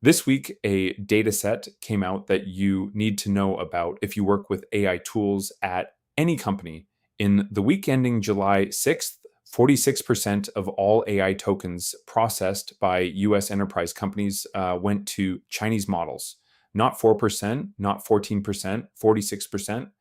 This week, a data set came out that you need to know about if you work with AI tools at any company. In the week ending July 6th, 46% of all AI tokens processed by US enterprise companies went to Chinese models. Not 4%, not 14%, 46%.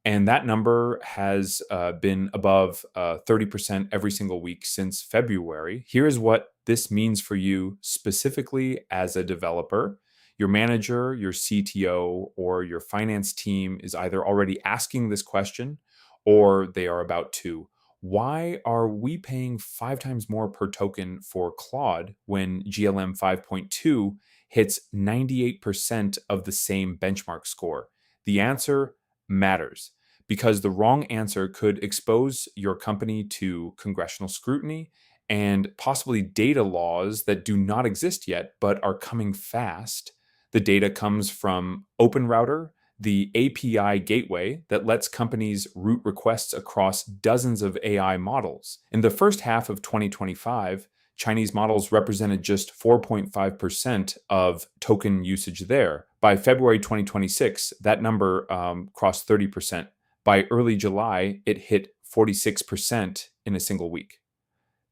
And that number has been above 30% every single week since February. Here is what this means for you specifically as a developer. Your manager, your CTO, or your finance team is either already asking this question or they are about to. Why are we paying 5 times more per token for Claude when GLM 5.2 hits 98% of the same benchmark score? The answer matters because the wrong answer could expose your company to congressional scrutiny and possibly data laws that do not exist yet but are coming fast. The data comes from OpenRouter, the API gateway that lets companies route requests across dozens of AI models. In the first half of 2025, Chinese models represented just 4.5% of token usage there. By February 2026, that number crossed 30%. By early July, it hit 46% in a single week.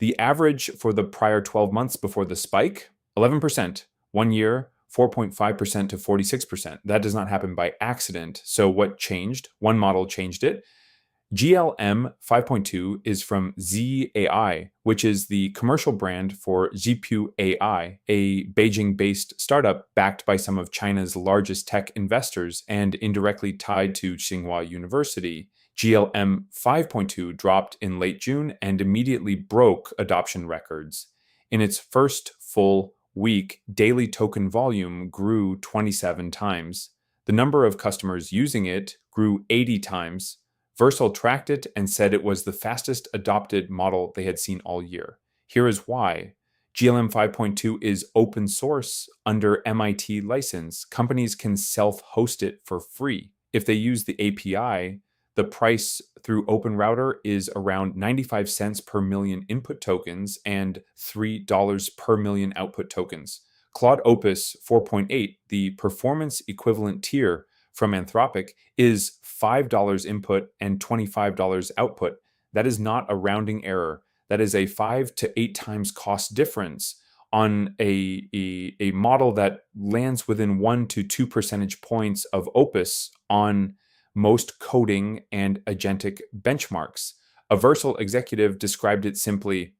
The average for the prior 12 months before the spike, 11%. 1 year, 4.5% to 46%. That does not happen by accident. So what changed? One model changed it. GLM 5.2 is from Z.ai, which is the commercial brand for Z.ai, a Beijing-based startup backed by some of China's largest tech investors and indirectly tied to Tsinghua University. GLM 5.2 dropped in late June and immediately broke adoption records. In its first full week, daily token volume grew 27 times. The number of customers using it grew 80 times. Versal tracked it and said it was the fastest adopted model they had seen all year. Here is why. GLM 5.2 is open source under MIT license. Companies can self-host it for free. If they use the API, the price through OpenRouter is around 95 cents per million input tokens and $3 per million output tokens. Claude Opus 4.8, the performance equivalent tier from Anthropic, is $5 input and $25 output. That is not a rounding error. That is a 5 to 8 times cost difference on a model that lands within 1 to 2 percentage points of Opus on most coding and agentic benchmarks. A Versal executive described it simply: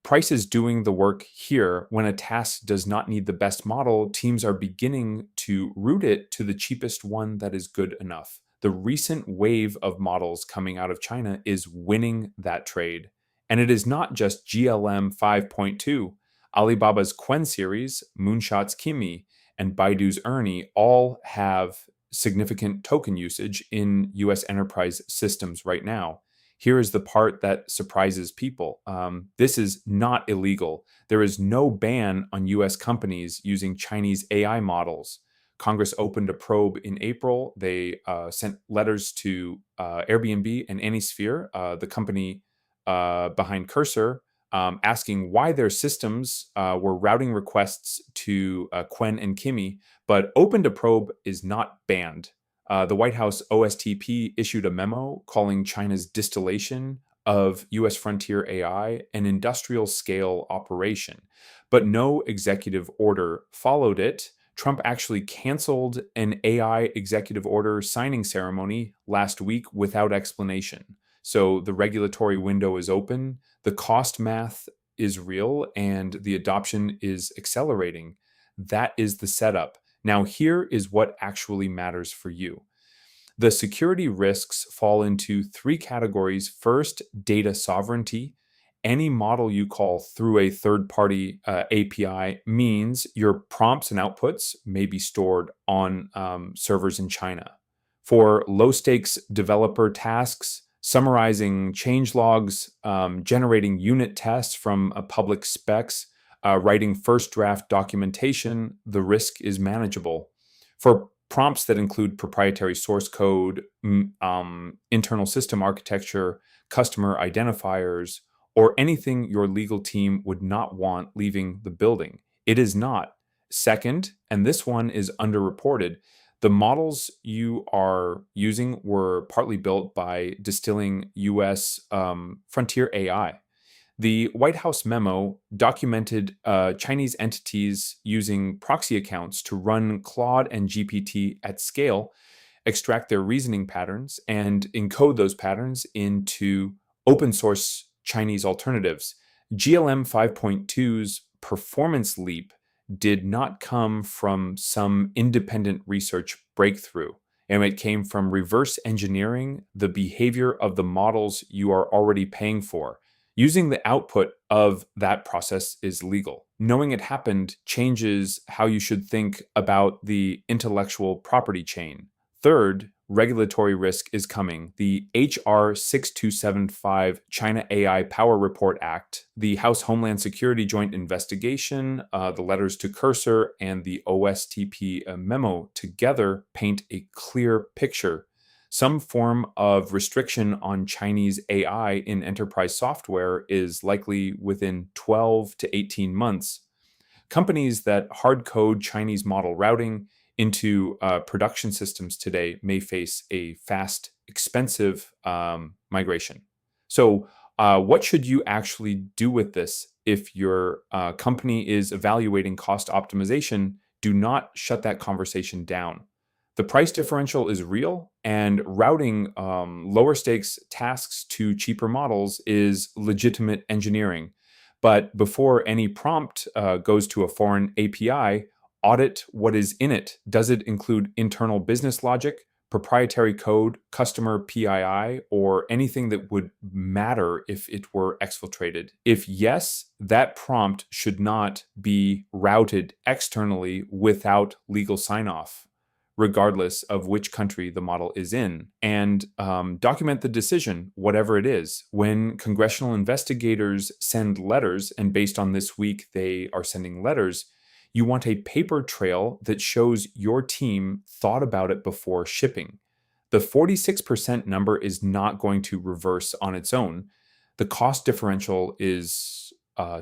price is doing the work here. When a task does not need the best model, teams are beginning to route it to the cheapest one that is good enough. The recent wave of models coming out of China is winning that trade. And it is not just GLM 5.2. Alibaba's Quen series, Moonshot's Kimi, and Baidu's Ernie all have significant token usage in US enterprise systems right now. Here is the part that surprises people. This is not illegal. There is no ban on US companies using Chinese AI models. Congress opened a probe in April. They sent letters to Airbnb and Anysphere, the company behind Cursor, asking why their systems were routing requests to Quen and Kimi, but opened a probe is not banned. The White House OSTP issued a memo calling China's distillation of US frontier AI an industrial scale operation, but no executive order followed it. Trump actually canceled an AI executive order signing ceremony last week without explanation. So the regulatory window is open, the cost math is real, and the adoption is accelerating. That is the setup. Now, here is what actually matters for you. The security risks fall into 3 categories. First, data sovereignty. Any model you call through a third-party API means your prompts and outputs may be stored on servers in China. For low-stakes developer tasks, summarizing change logs, generating unit tests from public specs, writing first draft documentation, the risk is manageable. For prompts that include proprietary source code, internal system architecture, customer identifiers, or anything your legal team would not want leaving the building, it is not. Second, and this one is underreported, the models you are using were partly built by distilling US Frontier AI. The White House memo documented Chinese entities using proxy accounts to run Claude and GPT at scale, extract their reasoning patterns, and encode those patterns into open source Chinese alternatives. GLM 5.2's performance leap did not come from some independent research breakthrough. And it came from reverse engineering the behavior of the models you are already paying for. Using the output of that process is legal. Knowing it happened changes how you should think about the intellectual property chain. Third, regulatory risk is coming. The HR 6275 China AI Power Report Act, the House Homeland Security Joint Investigation, the letters to Cursor, and the OSTP memo together paint a clear picture. Some form of restriction on Chinese AI in enterprise software is likely within 12 to 18 months. Companies that hard code Chinese model routing into production systems today may face a fast, expensive migration. So, what should you actually do with this if your company is evaluating cost optimization? Do not shut that conversation down. The price differential is real, and routing lower stakes tasks to cheaper models is legitimate engineering. But before any prompt goes to a foreign API, audit what is in it. Does it include internal business logic, proprietary code, customer PII, or anything that would matter if it were exfiltrated? If yes, that prompt should not be routed externally without legal sign off, regardless of which country the model is in, and document the decision, whatever it is. When congressional investigators send letters, and based on this week, they are sending letters, you want a paper trail that shows your team thought about it before shipping. The 46% number is not going to reverse on its own. The cost differential is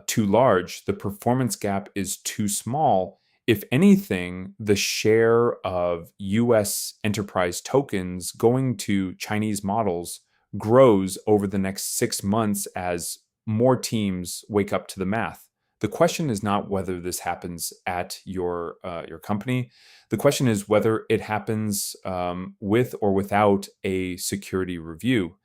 too large. The performance gap is too small. If anything, the share of US enterprise tokens going to Chinese models grows over the next 6 months as more teams wake up to the math. The question is not whether this happens at your company. The question is whether it happens with or without a security review.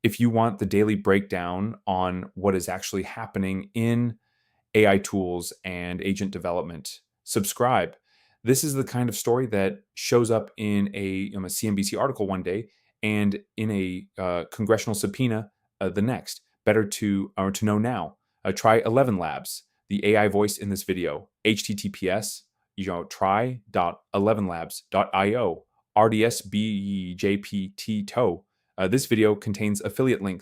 If you want the daily breakdown on what is actually happening in AI tools and agent development, subscribe. This is the kind of story that shows up in a CNBC article one day and in a congressional subpoena the next. Better to know now. Try 11 Labs, the AI voice in this video. HTTPS, try.11labs.io, RDSBJPT TOE. This video contains affiliate links